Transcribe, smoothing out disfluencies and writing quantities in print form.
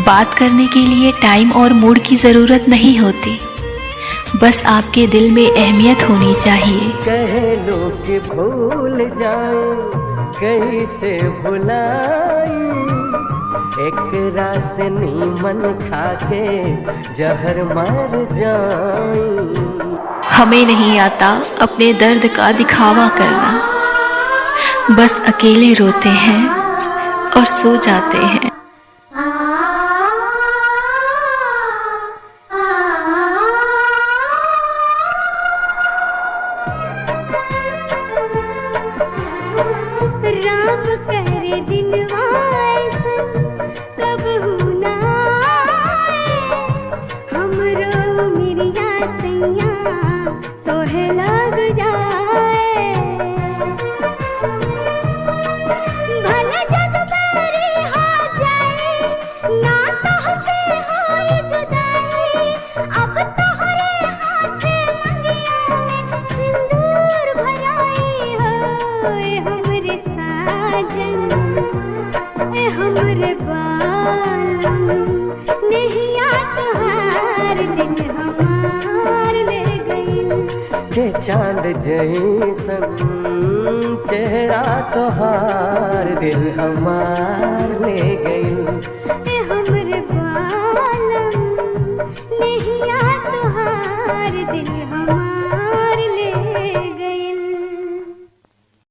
बात करने के लिए टाइम और मूड की ज़रूरत नहीं होती, बस आपके दिल में अहमियत होनी चाहिए। कहे लोग कि भूल जाए कैसे भुलाई, एक रास नीमन खाके जहर मर जाए। हमें नहीं आता अपने दर्द का दिखावा करना, बस अकेले रोते हैं और सो जाते हैं। राम करे दिनवा ऐसन कबहू ना आए, हमरो मिरिया सैया तोहे लग जाए। भले जग मेरी हो जाए ना तोहसे होई जुदाई, अब तोहरे हाथे मंगिया में सिंदूर भराई हो। ए हमरे साजन, ए हमरे बालम, नहिया तोहार दिल हमार ले गइल। के चांद जैसन चेहरा तोहार दिल हमार ले गइल।